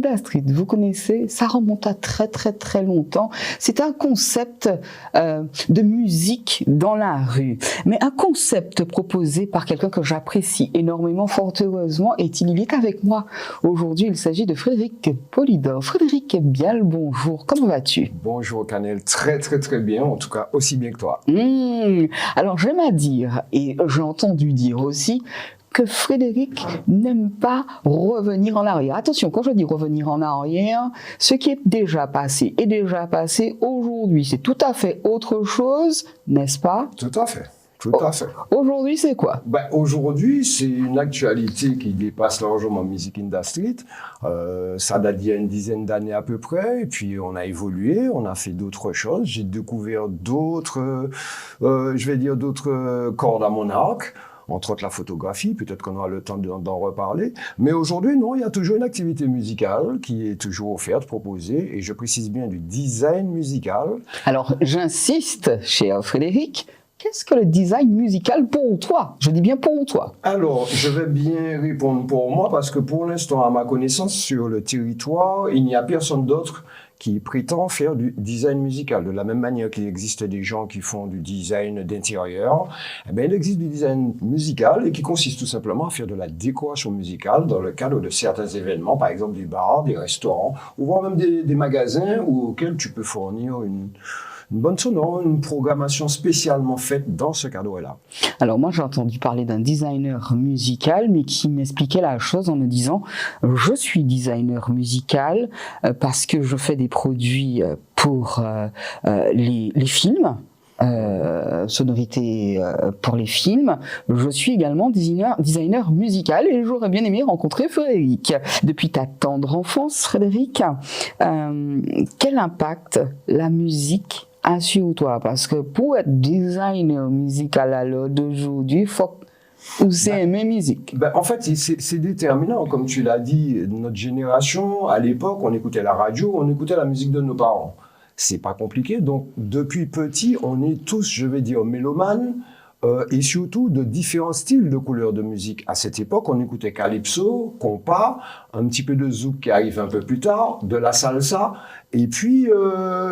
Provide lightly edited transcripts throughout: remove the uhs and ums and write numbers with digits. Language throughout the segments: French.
Industries, vous connaissez, ça remonte à très longtemps. C'est un concept de musique dans la rue, mais un concept proposé par quelqu'un que j'apprécie énormément, fort heureusement, et il est avec moi aujourd'hui. Il s'agit de Frédéric Polydor. Frédéric Bial, bonjour, comment vas-tu? Bonjour Canel, très bien, en tout cas aussi bien que toi. Alors j'aime à dire, et j'ai entendu dire aussi, que Frédéric n'aime pas revenir en arrière. Attention, quand je dis revenir en arrière, ce qui est déjà passé est déjà passé. Aujourd'hui, c'est tout à fait autre chose, n'est-ce pas? Tout à fait. Aujourd'hui, c'est quoi? Aujourd'hui, c'est une actualité qui dépasse largement Music Industries. Ça date d'il y a une dizaine d'années à peu près, et puis on a évolué, on a fait d'autres choses. J'ai découvert d'autres cordes à mon arc, entre autres la photographie, peut-être qu'on aura le temps d'en reparler. Mais aujourd'hui, non, il y a toujours une activité musicale qui est toujours offerte, proposée, et je précise bien du design musical. Alors, j'insiste, cher Frédéric, qu'est-ce que le design musical pour toi? Je dis bien pour toi. Alors, je vais bien répondre pour moi, parce que pour l'instant, à ma connaissance, sur le territoire, il n'y a personne d'autre qui prétend faire du design musical. De la même manière qu'il existe des gens qui font du design d'intérieur, eh bien, il existe du design musical et qui consiste tout simplement à faire de la décoration musicale dans le cadre de certains événements, par exemple des bars, des restaurants, ou voire même des magasins auxquels tu peux fournir une bonne sonore, une programmation spécialement faite dans ce cadre-là. Alors moi j'ai entendu parler d'un designer musical, mais qui m'expliquait la chose en me disant « Je suis designer musical parce que je fais des produits pour les films ». Sonorité pour les films. Je suis également designer musical et j'aurais bien aimé rencontrer Frédéric. Depuis ta tendre enfance, Frédéric, quel impact la musique a sur toi? Parce que pour être designer musical à l'heure d'aujourd'hui, il faut aimer musique. En fait, c'est déterminant. Comme tu l'as dit, notre génération, à l'époque, on écoutait la radio, on écoutait la musique de nos parents. C'est pas compliqué. Donc, depuis petit, on est tous, je vais dire, mélomanes, et surtout de différents styles de couleurs de musique. À cette époque, on écoutait calypso, compas, un petit peu de zouk qui arrive un peu plus tard, de la salsa, et puis,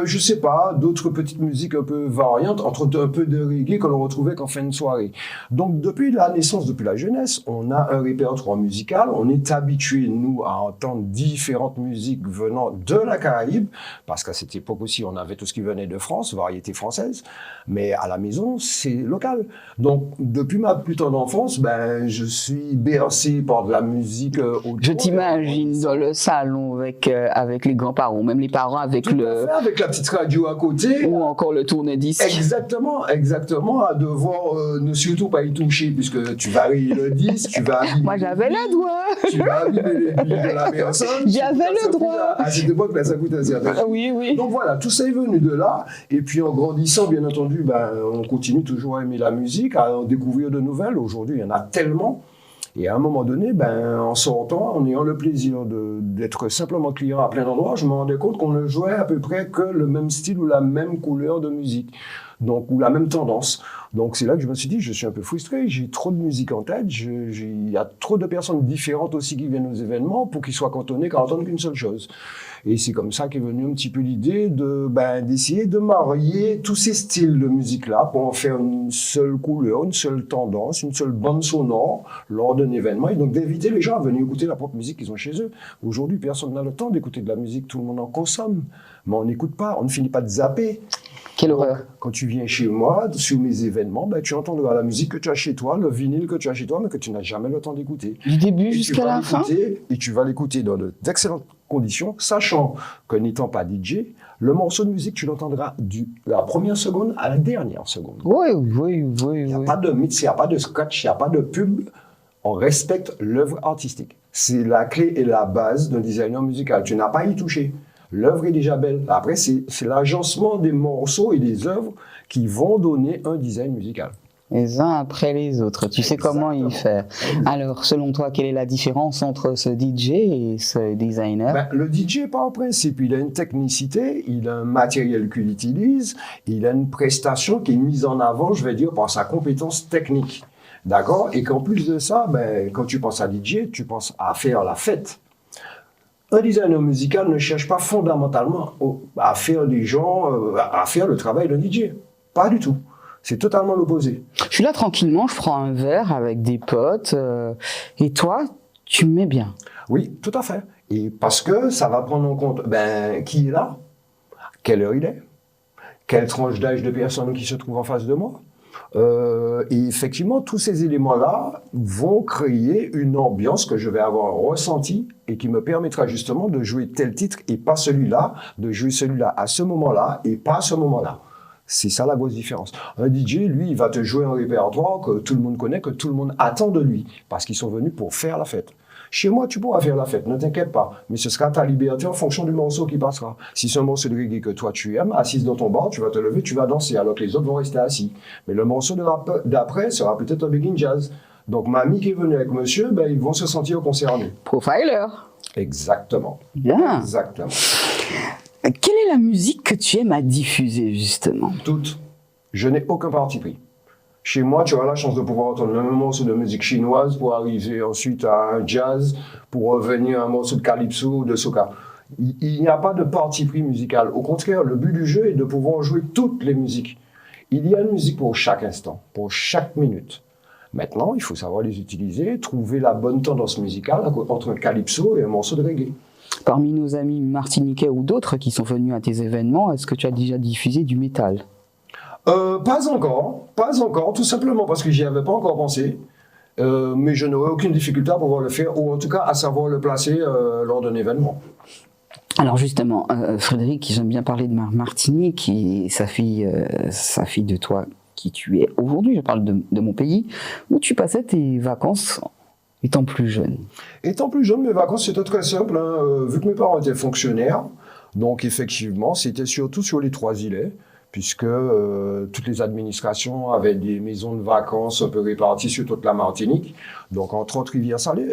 je sais pas, d'autres petites musiques un peu variantes, entre un peu de reggae que l'on retrouvait qu'en fin de soirée. Donc, depuis la naissance, depuis la jeunesse, on a un répertoire musical, on est habitué, nous, à entendre différentes musiques venant de la Caraïbe, parce qu'à cette époque aussi, on avait tout ce qui venait de France, variété française, mais à la maison, c'est local. Donc, depuis ma plus tendre enfance, je suis bercé par de la musique autour. Je t'imagine dans le salon avec les grands-parents, même les parents avec avec la petite radio à côté. Ou encore le tourne-disque. Exactement, à devoir ne surtout pas y toucher, puisque tu vas rayer le disque, tu vas abîmer. Moi, j'avais le droit. Tu vas abîmer les billes de la personne. J'avais le droit. À cette époque, là, ça coûte un certain. Oui. Donc voilà, tout ça est venu de là. Et puis en grandissant, bien entendu, on continue toujours à aimer la musique, à en découvrir de nouvelles. Aujourd'hui, il y en a tellement. Et à un moment donné, en sortant, en ayant le plaisir d'être simplement client à plein d'endroits, je me rendais compte qu'on ne jouait à peu près que le même style ou la même couleur de musique, donc ou la même tendance. Donc c'est là que je me suis dit, je suis un peu frustré, j'ai trop de musique en tête, il y a trop de personnes différentes aussi qui viennent aux événements pour qu'ils soient cantonnés qu'à entendre qu'une seule chose. Et c'est comme ça qu'est venue un petit peu l'idée d'essayer de marier tous ces styles de musique-là pour en faire une seule couleur, une seule tendance, une seule bande sonore lors d'un événement, et donc d'inviter les gens à venir écouter la propre musique qu'ils ont chez eux. Aujourd'hui, personne n'a le temps d'écouter de la musique, tout le monde en consomme, mais on n'écoute pas, on ne finit pas de zapper. Quelle horreur. Quand tu viens chez moi, sur mes événements, tu entendras la musique que tu as chez toi, le vinyle que tu as chez toi, mais que tu n'as jamais le temps d'écouter. Du début jusqu'à la fin. Et tu vas l'écouter dans d'excellentes conditions, sachant que n'étant pas DJ, le morceau de musique, tu l'entendras de la première seconde à la dernière seconde. Oui. Il n'y a pas de mix, il n'y a pas de scratch, il n'y a pas de pub. On respecte l'œuvre artistique. C'est la clé et la base d'un designer musical. Tu n'as pas à y toucher. L'œuvre est déjà belle. Après, c'est l'agencement des morceaux et des œuvres qui vont donner un design musical. Les uns après les autres. Tu sais comment y faire. Alors, selon toi, quelle est la différence entre ce DJ et ce designer? Le DJ, par principe, il a une technicité, il a un matériel qu'il utilise, il a une prestation qui est mise en avant, je vais dire, par sa compétence technique. D'accord? Et qu'en plus de ça, quand tu penses à DJ, tu penses à faire la fête. Un designer musical ne cherche pas fondamentalement à faire des gens, à faire le travail d'un DJ. Pas du tout. C'est totalement l'opposé. Je suis là tranquillement, je prends un verre avec des potes, et toi, tu me mets bien. Oui, tout à fait. Et parce que ça va prendre en compte qui est là, quelle heure il est, quelle tranche d'âge de personnes qui se trouvent en face de moi. Et effectivement, tous ces éléments-là vont créer une ambiance que je vais avoir ressentie et qui me permettra justement de jouer tel titre et pas celui-là, de jouer celui-là à ce moment-là et pas à ce moment-là. C'est ça la grosse différence. Un DJ, lui, il va te jouer un répertoire que tout le monde connaît, que tout le monde attend de lui, parce qu'ils sont venus pour faire la fête. Chez moi, tu pourras faire la fête, ne t'inquiète pas, mais ce sera ta liberté en fonction du morceau qui passera. Si c'est un morceau de reggae que toi tu aimes, assise dans ton bar, tu vas te lever, tu vas danser, alors que les autres vont rester assis. Mais le morceau d'après sera peut-être un Begin Jazz. Donc mamie qui est venue avec monsieur, ils vont se sentir concernés. Profiler. Exactement. Bien. Exactement. Quelle est la musique que tu aimes à diffuser, justement? Toutes. Je n'ai aucun parti pris. Chez moi, tu auras la chance de pouvoir entendre le même morceau de musique chinoise pour arriver ensuite à un jazz, pour revenir à un morceau de calypso ou de soca. Il n'y a pas de parti pris musical. Au contraire, le but du jeu est de pouvoir jouer toutes les musiques. Il y a une musique pour chaque instant, pour chaque minute. Maintenant, il faut savoir les utiliser, trouver la bonne tendance musicale entre un calypso et un morceau de reggae. Parmi nos amis martiniquais ou d'autres qui sont venus à tes événements, est-ce que tu as déjà diffusé du métal? Pas encore, tout simplement parce que j'y avais pas encore pensé. Mais je n'aurai aucune difficulté à pouvoir le faire, ou en tout cas à savoir le placer lors d'un événement. Alors justement, Frédéric, j'aime bien parler de Martinique et sa fille de toi qui tu es aujourd'hui, je parle de mon pays, où tu passais tes vacances étant plus jeune. Étant plus jeune, mes vacances c'était très simple, vu que mes parents étaient fonctionnaires, donc effectivement c'était surtout sur les 3 îlets, puisque toutes les administrations avaient des maisons de vacances un peu réparties sur toute la Martinique, donc entre autres Rivière-Salée,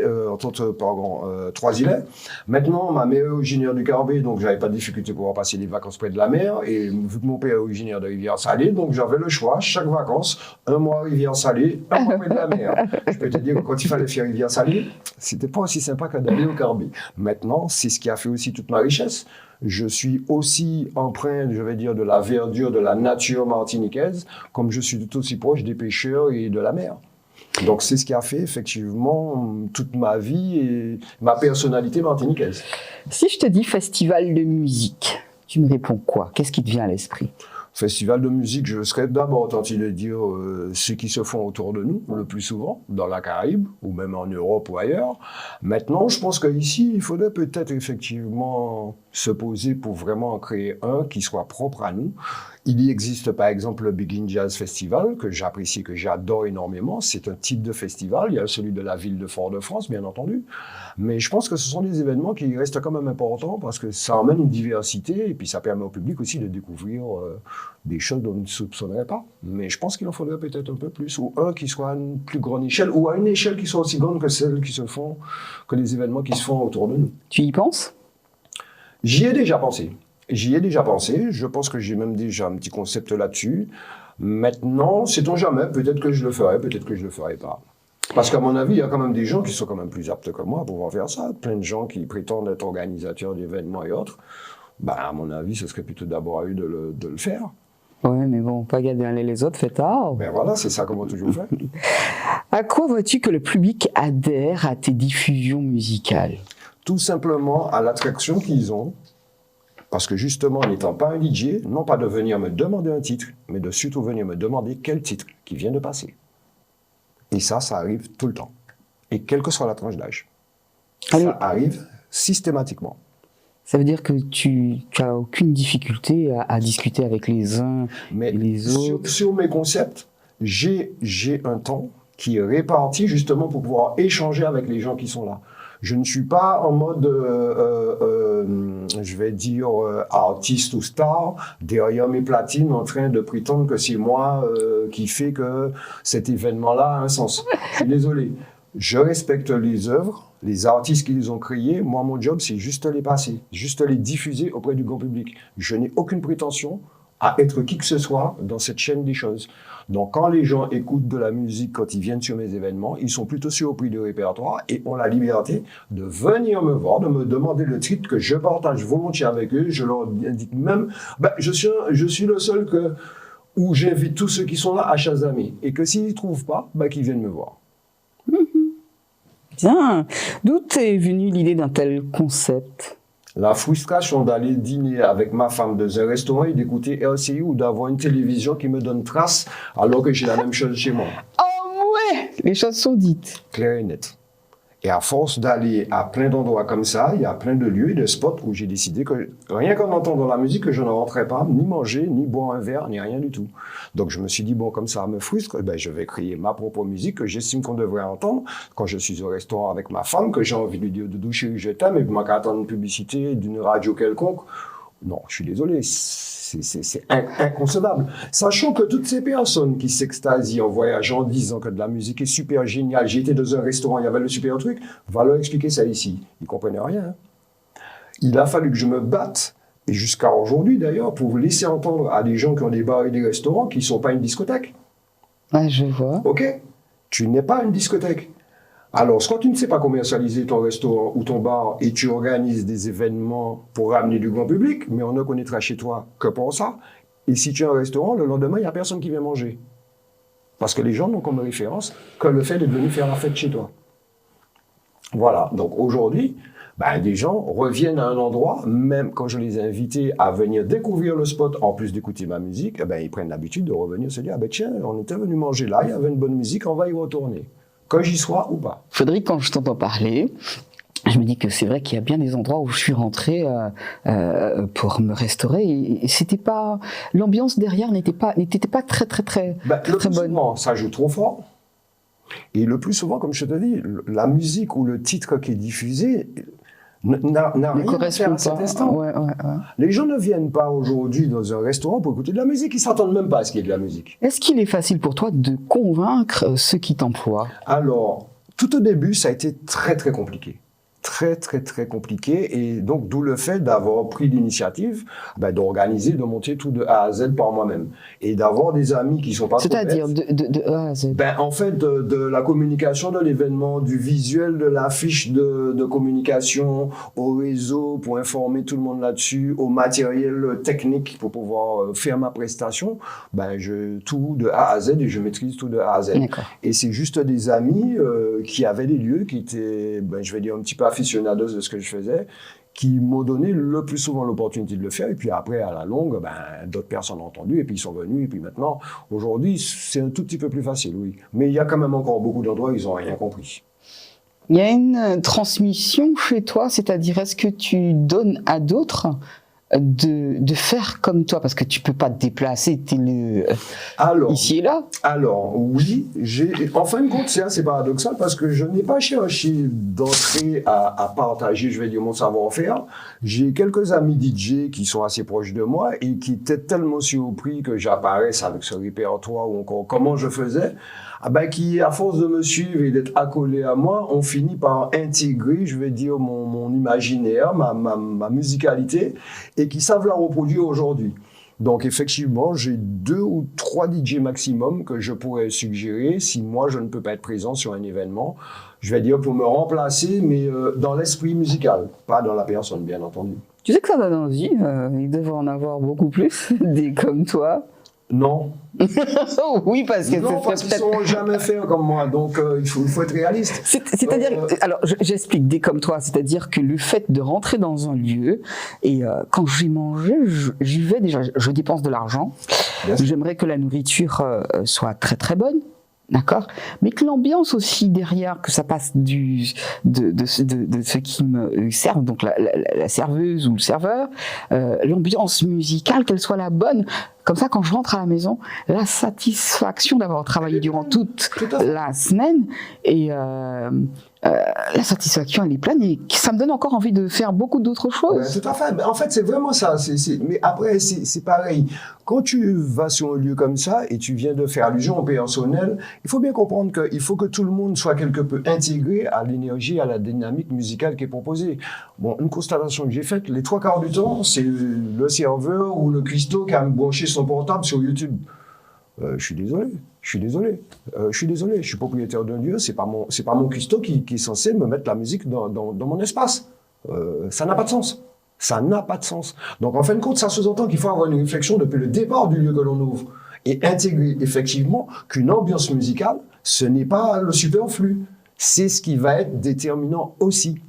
Trois-Îlets. Maintenant, ma mère est originaire du Carbet, donc j'avais pas de difficulté pour pouvoir passer des vacances près de la mer, et vu que mon père est originaire de Rivière-Salée, donc j'avais le choix, chaque vacances, un mois à Rivière-Salée, un mois près de la mer. Je peux te dire que quand il fallait faire Rivière-Salée, c'était pas aussi sympa que d'aller au Carbet. Maintenant, c'est ce qui a fait aussi toute ma richesse. Je suis aussi empreint, je vais dire, de la verdure de la nature martiniquaise, comme je suis tout aussi proche des pêcheurs et de la mer. Donc c'est ce qui a fait effectivement toute ma vie et ma personnalité martiniquaise. Si je te dis festival de musique, tu me réponds quoi? Qu'est-ce qui te vient à l'esprit? Festival de musique, je serais d'abord tenté de dire ceux qui se font autour de nous, le plus souvent, dans la Caraïbe, ou même en Europe ou ailleurs. Maintenant, je pense qu'ici, il faudrait peut-être effectivement se poser pour vraiment en créer un qui soit propre à nous. Il y existe par exemple le Begin Jazz Festival, que j'apprécie, que j'adore énormément. C'est un type de festival. Il y a celui de la ville de Fort-de-France, bien entendu. Mais je pense que ce sont des événements qui restent quand même importants parce que ça emmène une diversité et puis ça permet au public aussi de découvrir des choses dont on ne soupçonnerait pas. Mais je pense qu'il en faudrait peut-être un peu plus, ou un qui soit à une plus grande échelle, ou à une échelle qui soit aussi grande que celle qui se font, que les événements qui se font autour de nous. Tu y penses? J'y ai déjà pensé. Je pense que j'ai même déjà un petit concept là-dessus. Maintenant, sait-on jamais, peut-être que je le ferai, peut-être que je le ferai pas. Parce qu'à mon avis, il y a quand même des gens qui sont quand même plus aptes que moi à pouvoir faire ça. Plein de gens qui prétendent être organisateurs d'événements et autres. À mon avis, ce serait plutôt d'abord à eux de le faire. Ouais, mais bon, pas garder les autres, fait tard. Voilà, c'est ça qu'on va toujours faire. À quoi vois-tu que le public adhère à tes diffusions musicales? Tout simplement à l'attraction qu'ils ont. Parce que justement, n'étant pas un DJ, non pas de venir me demander un titre, mais de surtout venir me demander quel titre qui vient de passer. Et ça arrive tout le temps. Et quelle que soit la tranche d'âge. Ça arrive systématiquement. Ça veut dire que tu n'as aucune difficulté à discuter avec les uns et les autres. Sur mes concepts, j'ai un temps qui est réparti justement pour pouvoir échanger avec les gens qui sont là. Je ne suis pas en mode, je vais dire, artiste ou star, derrière mes platines, en train de prétendre que c'est moi qui fait que cet événement-là a un sens. Je suis désolé. Je respecte les œuvres, les artistes qui les ont créées. Moi, mon job, c'est juste les passer, juste les diffuser auprès du grand public. Je n'ai aucune prétention à être qui que ce soit dans cette chaîne des choses. Donc, quand les gens écoutent de la musique, quand ils viennent sur mes événements, ils sont plutôt surpris du répertoire et ont la liberté de venir me voir, de me demander le titre que je partage volontiers avec eux. Je leur indique même, je suis le seul où j'invite tous ceux qui sont là à Shazammer. Et que s'ils ne trouvent pas, qu'ils viennent me voir. Bien. D'où est venue l'idée d'un tel concept? La frustration d'aller dîner avec ma femme dans un restaurant et d'écouter RCI ou d'avoir une télévision qui me donne trace alors que j'ai la même chose chez moi. Oh ouais, les choses sont dites. Clair et net. Et à force d'aller à plein d'endroits comme ça, il y a plein de lieux et de spots où j'ai décidé que rien qu'en entendant la musique, que je ne rentrais pas, ni manger, ni boire un verre, ni rien du tout. Donc je me suis dit, bon, comme ça me frustre, je vais créer ma propre musique que j'estime qu'on devrait entendre quand je suis au restaurant avec ma femme, que j'ai envie de lui dire de doucher, je t'aime, et puis moi qu'attendre une publicité d'une radio quelconque. Non, je suis désolé, c'est inconcevable. Sachant que toutes ces personnes qui s'extasient en voyageant, en disant que de la musique est super géniale, j'ai été dans un restaurant, il y avait le super truc, va leur expliquer ça ici. Ils ne comprenaient rien. Hein. Il a fallu que je me batte, et jusqu'à aujourd'hui d'ailleurs, pour laisser entendre à des gens qui ont des bars et des restaurants qui ne sont pas une discothèque. Ouais, je vois. Ok, tu n'es pas une discothèque. Alors, quand tu ne sais pas commercialiser ton restaurant ou ton bar et tu organises des événements pour ramener du grand public, mais on ne connaîtra chez toi que pour ça. Et si tu as un restaurant, le lendemain, il n'y a personne qui vient manger. Parce que les gens n'ont comme référence que le fait de venir faire la fête chez toi. Voilà. Donc aujourd'hui, des gens reviennent à un endroit, même quand je les ai invités à venir découvrir le spot, en plus d'écouter ma musique, ils prennent l'habitude de revenir se dire, tiens, on était venu manger là, il y avait une bonne musique, on va y retourner. Que j'y sois ou pas. Frédéric, quand je t'entends parler, je me dis que c'est vrai qu'il y a bien des endroits où je suis rentré pour me restaurer et c'était pas, l'ambiance derrière n'était pas très bonne. Souvent, ça joue trop fort. Et le plus souvent, comme je te dis, la musique ou le titre qui est diffusé n'a rien à faire à cet instant. Ouais. Les gens ne viennent pas aujourd'hui dans un restaurant pour écouter de la musique, ils s'attendent même pas à ce qu'il y ait de la musique. Est-ce qu'il est facile pour toi de convaincre ceux qui t'emploient? Alors, tout au début, ça a été très très compliqué. Très compliqué, et donc d'où le fait d'avoir pris l'initiative d'organiser, de monter tout de A à Z par moi-même et d'avoir des amis qui sont pas trop bêtes. C'est-à-dire de A à Z. En fait de la communication de l'événement, du visuel de l'affiche de communication, au réseau pour informer tout le monde là-dessus, au matériel technique pour pouvoir faire ma prestation, tout de A à Z, et je maîtrise tout de A à Z. D'accord. Et c'est juste des amis qui avaient des lieux qui étaient, je vais dire un petit peu aficionados de ce que je faisais, qui m'ont donné le plus souvent l'opportunité de le faire. Et puis après, à la longue, d'autres personnes ont entendu, et puis ils sont venus. Et puis maintenant, aujourd'hui, c'est un tout petit peu plus facile, oui. Mais il y a quand même encore beaucoup d'endroits où ils n'ont rien compris. Il y a une transmission chez toi, c'est-à-dire est-ce que tu donnes à d'autres de faire comme toi, parce que tu peux pas te déplacer, t'es ici et là. Alors oui, en fin de compte c'est assez paradoxal parce que je n'ai pas cherché d'entrer à partager, je vais dire, mon savoir-faire. J'ai quelques amis DJ qui sont assez proches de moi et qui étaient tellement surpris que j'apparaisse avec ce répertoire ou encore comment je faisais, qui, à force de me suivre et d'être accolé à moi, ont fini par intégrer, je vais dire, mon imaginaire, ma musicalité, et qui savent la reproduire aujourd'hui. Donc, effectivement, j'ai 2 ou 3 DJ maximum que je pourrais suggérer si moi, je ne peux pas être présent sur un événement. Je vais dire pour me remplacer, mais dans l'esprit musical, pas dans la personne, bien entendu. Tu sais que ça donne envie, il devrait en avoir beaucoup plus, des comme toi. Non. Oui, parce que non, parce qu'ils ne sauront jamais faire comme moi, donc il faut être réaliste. C'est-à-dire, alors j'explique, des comme toi, c'est-à-dire que le fait de rentrer dans un lieu, et quand j'ai mangé, j'y vais déjà, je dépense de l'argent, j'aimerais que la nourriture soit très bonne, d'accord, mais que l'ambiance aussi derrière, que ça passe de ceux qui me servent, donc la serveuse ou le serveur, l'ambiance musicale, qu'elle soit la bonne. Comme ça, quand je rentre à la maison, la satisfaction d'avoir travaillé durant toute la semaine et la satisfaction, elle est pleine et ça me donne encore envie de faire beaucoup d'autres choses. Ouais, tout à fait. En fait, c'est vraiment ça. Mais après, c'est pareil. Quand tu vas sur un lieu comme ça et tu viens de faire allusion au personnel, il faut bien comprendre qu'il faut que tout le monde soit quelque peu intégré à l'énergie, à la dynamique musicale qui est proposée. Bon, une constatation que j'ai faite, les 3/4 du temps, c'est le serveur ou le cuistot qui a branché son portable sur YouTube. Je suis désolé. Je suis propriétaire d'un lieu, c'est pas mon cuistot qui est censé me mettre la musique dans mon espace. Ça n'a pas de sens. Ça n'a pas de sens. Donc, en fin de compte, ça sous-entend qu'il faut avoir une réflexion depuis le départ du lieu que l'on ouvre et intégrer effectivement qu'une ambiance musicale, ce n'est pas le superflu. C'est ce qui va être déterminant aussi.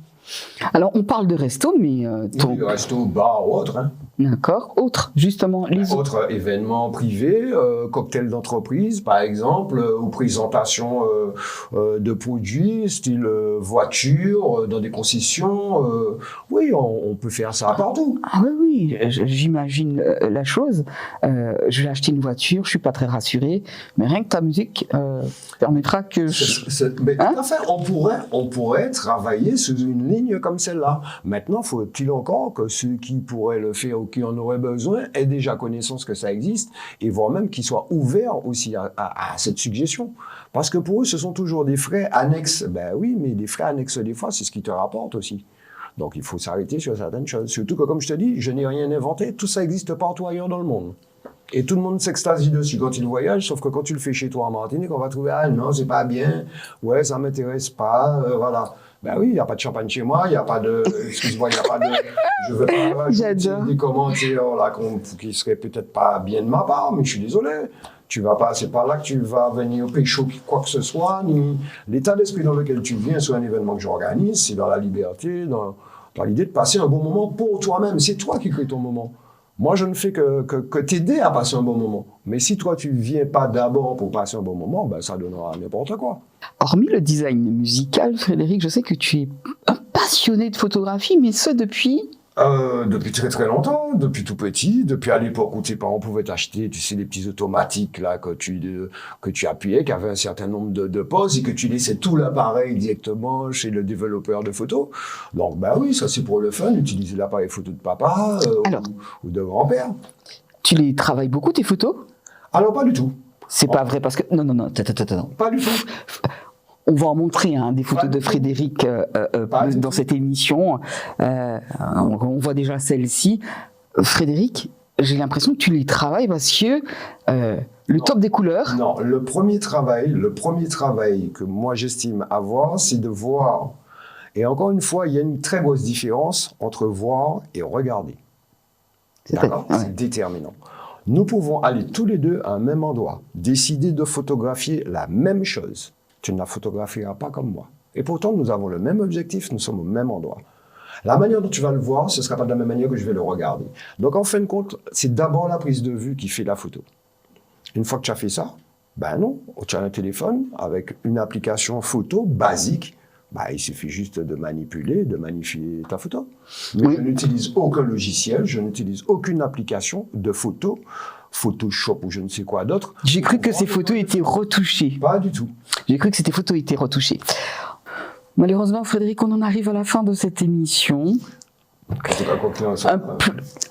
Alors, on parle de resto, mais... Oui, resto, bar ou autre. Hein. D'accord. Autre, justement, les autres événements privés, cocktails d'entreprise, par exemple, ou présentation de produits, style voiture, dans des concessions. Oui, on peut faire ça partout. Ah oui, j'imagine la chose. Je vais acheter une voiture, je suis pas très rassuré, mais rien que ta musique permettra que... Mais tout à fait, on pourrait travailler sur une ligne comme celle-là. Maintenant, faut-il encore que ceux qui pourraient le faire ou qui en auraient besoin aient déjà connaissance que ça existe et voire même qu'ils soient ouverts aussi à cette suggestion. Parce que pour eux, ce sont toujours des frais annexes. Ben oui, mais les frais annexes, des fois, c'est ce qui te rapporte aussi. Donc, il faut s'arrêter sur certaines choses. Surtout que, comme je te dis, je n'ai rien inventé. Tout ça existe partout ailleurs dans le monde. Et tout le monde s'extasie dessus quand il voyage, sauf que quand tu le fais chez toi en Martinique, on va trouver « Ah non, c'est pas bien. Ouais, ça m'intéresse pas. Voilà. » Ben oui, il n'y a pas de champagne chez moi, il n'y a pas de... Excuse-moi, il n'y a pas de... Je veux pas rajouter des commentaires là, qui seraient peut-être pas bien de ma part, mais je suis désolé. Tu vas pas, c'est pas là que tu vas venir pécho quoi que ce soit, ni l'état d'esprit dans lequel tu viens sur un événement que j'organise, c'est dans la liberté, dans l'idée de passer un bon moment pour toi-même. C'est toi qui crée ton moment. Moi, je ne fais que t'aider à passer un bon moment. Mais si toi, tu viens pas d'abord pour passer un bon moment, ben, ça donnera n'importe quoi. Hormis le design musical, Frédéric, je sais que tu es un passionné de photographie, mais ce depuis... Depuis très très longtemps, depuis tout petit, depuis à l'époque où tes parents pouvaient t'acheter, tu sais, des petits automatiques là que tu appuyais, qui avaient un certain nombre de poses et que tu laissais tout l'appareil directement chez le développeur de photos. Donc bah oui, ça c'est pour le fun, utiliser l'appareil photo de papa ou de grand-père. Tu les travailles beaucoup tes photos? Alors pas du tout. C'est pas vrai parce que non. Pas du tout. On va en montrer des photos de Frédéric dans cette émission. On voit déjà celle-ci. Frédéric, j'ai l'impression que tu les travailles parce que le top des couleurs... Non, le premier travail que moi j'estime avoir, c'est de voir. Et encore une fois, il y a une très grosse différence entre voir et regarder. D'accord ? Ouais. C'est déterminant. Nous pouvons aller tous les deux à un même endroit, décider de photographier la même chose. Tu ne la photographieras pas comme moi. Et pourtant, nous avons le même objectif, nous sommes au même endroit. La manière dont tu vas le voir, ce ne sera pas de la même manière que je vais le regarder. Donc, en fin de compte, c'est d'abord la prise de vue qui fait la photo. Une fois que tu as fait ça, ben non, tu as un téléphone avec une application photo basique. Ben, il suffit juste de manipuler, de magnifier ta photo. Mais je n'utilise aucun logiciel, je n'utilise aucune application de photo, Photoshop ou je ne sais quoi d'autre. J'ai cru que ces photos étaient retouchées. Pas du tout. J'ai cru que ces photos étaient retouchées. Malheureusement, Frédéric, on en arrive à la fin de cette émission.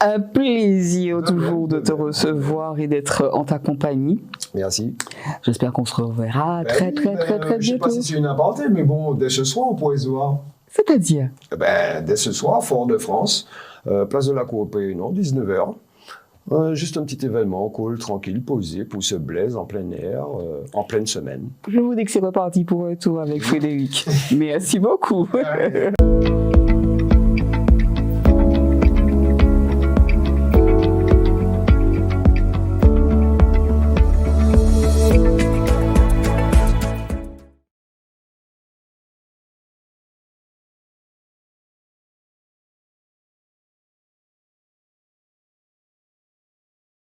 Un plaisir toujours de te recevoir et d'être en ta compagnie. Merci. J'espère qu'on se reverra très bientôt. Je ne sais pas si c'est une aparté, mais bon, dès ce soir, on pourrait se voir. C'est-à-dire dès ce soir, Fort-de-France, place de la Cour Pénon, 19h. Juste un petit événement, cool, tranquille, posé, pour se blaise en plein air, en pleine semaine. Je vous dis que c'est reparti pour un tour avec Frédéric. Merci beaucoup.